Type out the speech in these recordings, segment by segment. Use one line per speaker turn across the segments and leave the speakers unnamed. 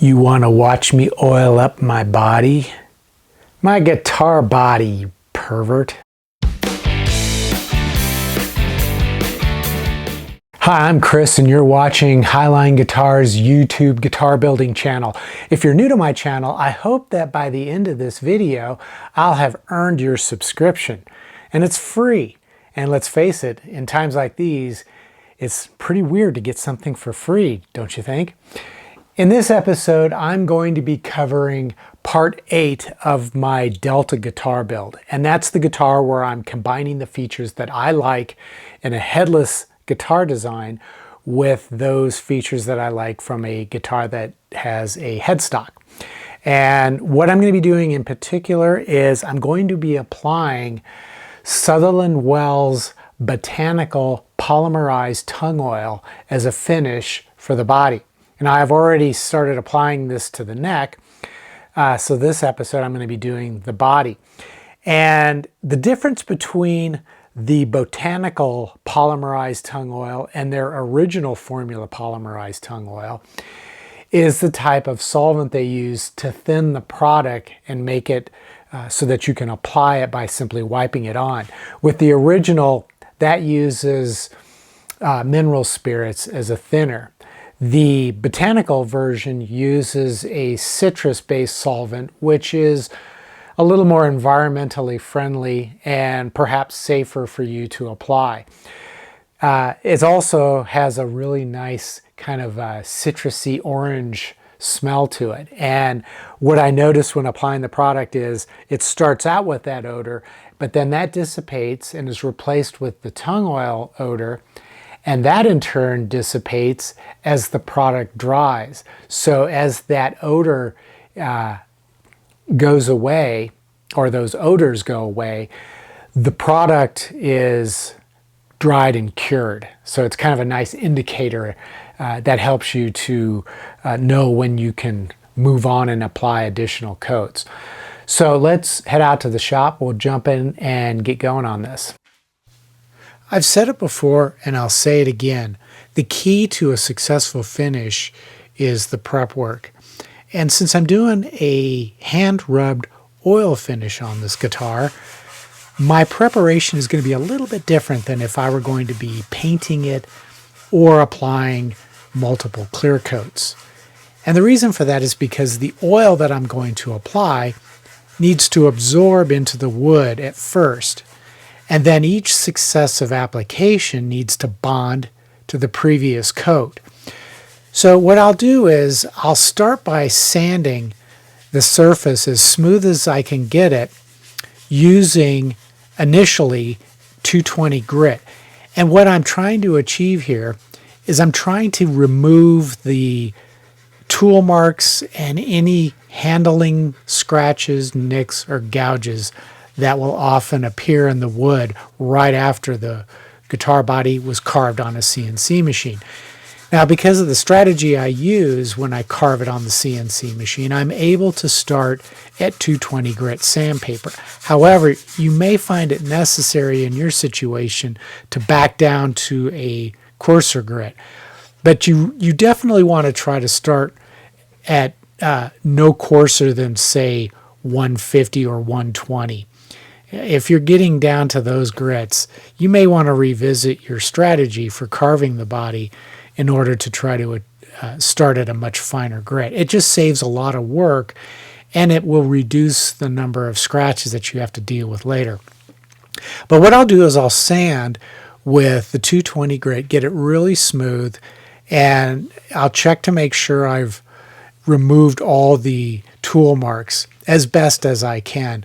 You want to watch me oil up my body? My guitar body, you pervert. Hi, I'm Chris and you're watching Highline Guitar's YouTube guitar building channel. If you're new to my channel, I hope that by the end of this video, I'll have earned your subscription. And it's free. And let's face it, in times like these, it's pretty weird to get something for free, don't you think? In this episode, I'm going to be covering part 8 of my Delta guitar build. And that's the guitar where I'm combining the features that I like in a headless guitar design with those features that I like from a guitar that has a headstock. And what I'm going to be doing in particular is I'm going to be applying Sutherland Botanical Polymerized tung oil as a finish for the body. And I've already started applying this to the neck. So this episode I'm going to be doing the body. And the difference between the Botanical Polymerized tung oil and their original formula polymerized tung oil is the type of solvent they use to thin the product and make it so that you can apply it by simply wiping it on. With the original, that uses mineral spirits as a thinner. The Botanical version uses a citrus-based solvent, which is a little more environmentally friendly and perhaps safer for you to apply. It also has a really nice kind of citrusy orange smell to it. And what I noticed when applying the product is it starts out with that odor, but then that dissipates and is replaced with the tung oil odor. And that in turn dissipates as the product dries. So as that odor goes away, or those odors go away, the product is dried and cured. So it's kind of a nice indicator that helps you to know when you can move on and apply additional coats. So let's head out to the shop. We'll jump in and get going on this. I've said it before and I'll say it again. The key to a successful finish is the prep work. And since I'm doing a hand-rubbed oil finish on this guitar, my preparation is going to be a little bit different than if I were going to be painting it or applying multiple clear coats. And the reason for that is because the oil that I'm going to apply needs to absorb into the wood at first. And then each successive application needs to bond to the previous coat. So what I'll do is I'll start by sanding the surface as smooth as I can get it using initially 220 grit. And what I'm trying to achieve here is I'm trying to remove the tool marks and any handling scratches, nicks, or gouges that will often appear in the wood right after the guitar body was carved on a CNC machine. Now, because of the strategy I use when I carve it on the CNC machine, I'm able to start at 220 grit sandpaper. However, you may find it necessary in your situation to back down to a coarser grit. But you definitely want to try to start at no coarser than, say, 150 or 120. If you're getting down to those grits, you may want to revisit your strategy for carving the body in order to try to start at a much finer grit. It just saves a lot of work and it will reduce the number of scratches that you have to deal with later. But what I'll do is I'll sand with the 220 grit, get it really smooth, and I'll check to make sure I've removed all the tool marks as best as I can.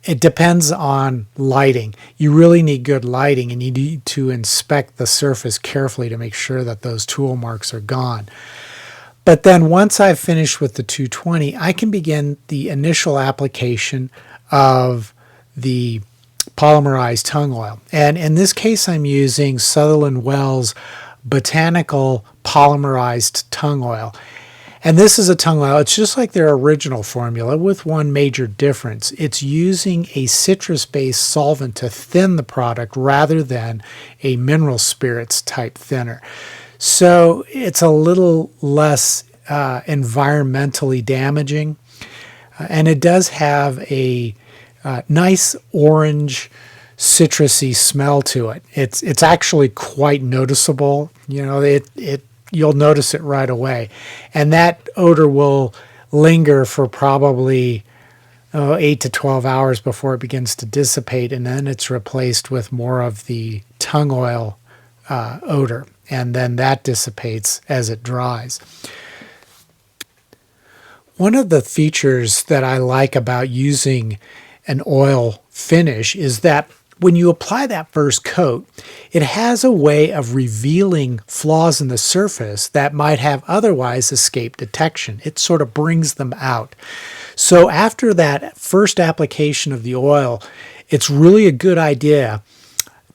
It depends on lighting. You really need good lighting and you need to inspect the surface carefully to make sure that those tool marks are gone. But then once I've finished with the 220, I can begin the initial application of the polymerized tung oil. And in this case, I'm using Sutherland Botanical Polymerized tung oil. And this is a tung oil. It's just like their original formula with one major difference. It's using a citrus-based solvent to thin the product rather than a mineral spirits type thinner. So it's a little less environmentally damaging. And it does have a nice orange citrusy smell to it. It's actually quite noticeable. You know, you'll notice it right away. And that odor will linger for probably 8 to 12 hours before it begins to dissipate, and then it's replaced with more of the tung oil odor, and then that dissipates as it dries. One of the features that I like about using an oil finish is that when you apply that first coat, it has a way of revealing flaws in the surface that might have otherwise escaped detection. It sort of brings them out. So after that first application of the oil, it's really a good idea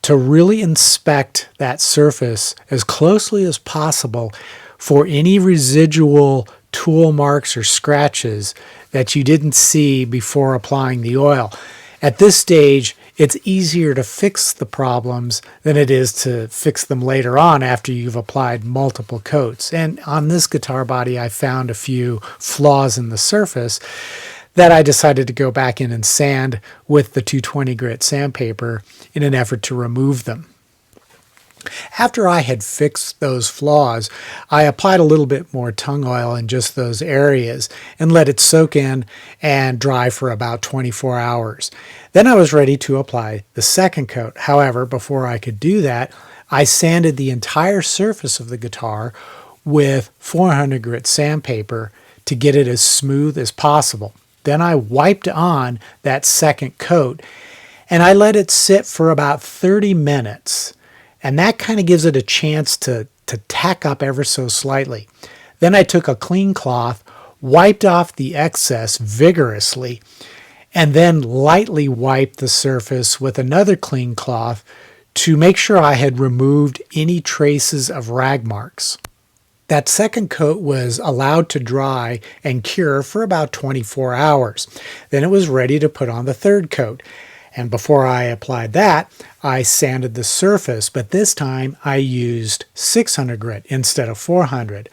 to really inspect that surface as closely as possible for any residual tool marks or scratches that you didn't see before applying the oil. At this stage, it's easier to fix the problems than it is to fix them later on after you've applied multiple coats. And on this guitar body, I found a few flaws in the surface that I decided to go back in and sand with the 220 grit sandpaper in an effort to remove them. After I had fixed those flaws, I applied a little bit more tung oil in just those areas and let it soak in and dry for about 24 hours. Then I was ready to apply the second coat. However, before I could do that, I sanded the entire surface of the guitar with 400 grit sandpaper to get it as smooth as possible. Then I wiped on that second coat and I let it sit for about 30 minutes. And that kind of gives it a chance to tack up ever so slightly. Then I took a clean cloth, wiped off the excess vigorously, and then lightly wiped the surface with another clean cloth to make sure I had removed any traces of rag marks. That second coat was allowed to dry and cure for about 24 hours. Then it was ready to put on the third coat. And before I applied that, I sanded the surface, but this time I used 600 grit instead of 400.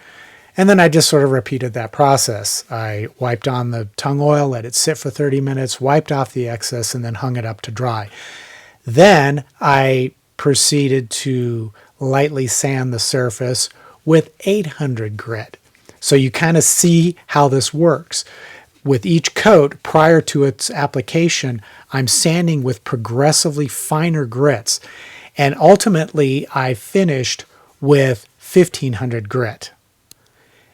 And then I just sort of repeated that process. I wiped on the tung oil, let it sit for 30 minutes, wiped off the excess, and then hung it up to dry. Then I proceeded to lightly sand the surface with 800 grit. So you kind of see how this works. With each coat, prior to its application, I'm sanding with progressively finer grits. And ultimately, I finished with 1500 grit.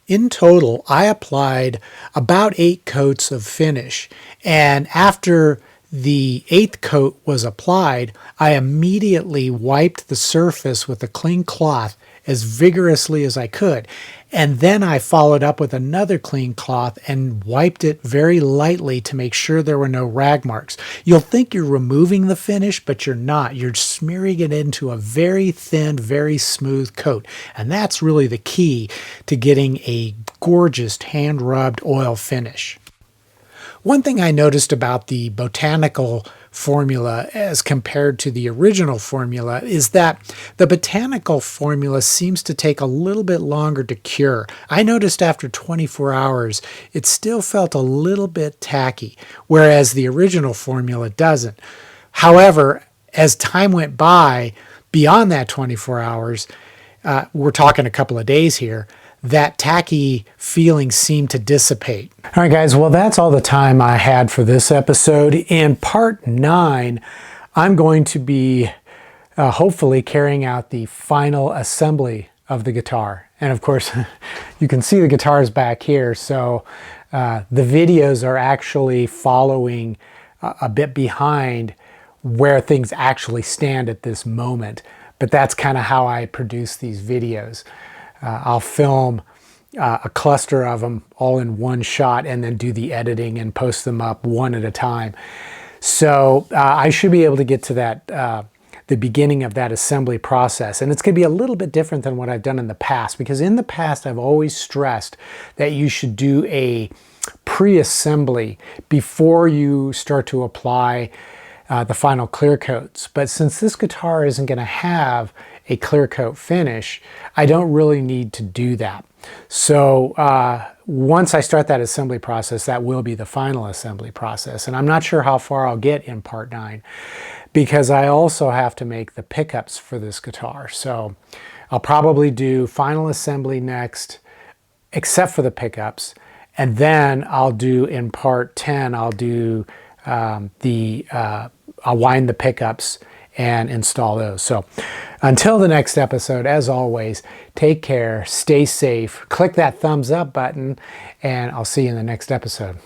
In total, I applied about 8 coats of finish. And after the 8th coat was applied, I immediately wiped the surface with a clean cloth as vigorously as I could. And then I followed up with another clean cloth and wiped it very lightly to make sure there were no rag marks. You'll think you're removing the finish, but you're not. You're smearing it into a very thin, very smooth coat. And that's really the key to getting a gorgeous hand-rubbed oil finish. One thing I noticed about the Botanical formula as compared to the original formula is that the Botanical formula seems to take a little bit longer to cure. I noticed after 24 hours it still felt a little bit tacky, whereas the original formula doesn't. However, as time went by, beyond that 24 hours, we're talking a couple of days here, that tacky feeling seemed to dissipate. All right, guys, well, that's all the time I had for this episode. In part 9, I'm going to be hopefully carrying out the final assembly of the guitar. And of course, you can see the guitars back here, so the videos are actually following a bit behind where things actually stand at this moment. But that's kind of how I produce these videos. I'll film a cluster of them all in one shot and then do the editing and post them up one at a time. So I should be able to get to that, the beginning of that assembly process. And it's going to be a little bit different than what I've done in the past, because in the past I've always stressed that you should do a pre-assembly before you start to apply the final clear coats. But since this guitar isn't going to have a clear coat finish, I don't really need to do that. So once I start that assembly process, that will be the final assembly process. And I'm not sure how far I'll get in part 9 because I also have to make the pickups for this guitar. So I'll probably do final assembly next, except for the pickups. And then I'll do in part 10, I'll do I'll wind the pickups and install those. So until the next episode, as always, take care, stay safe, click that thumbs up button, and I'll see you in the next episode.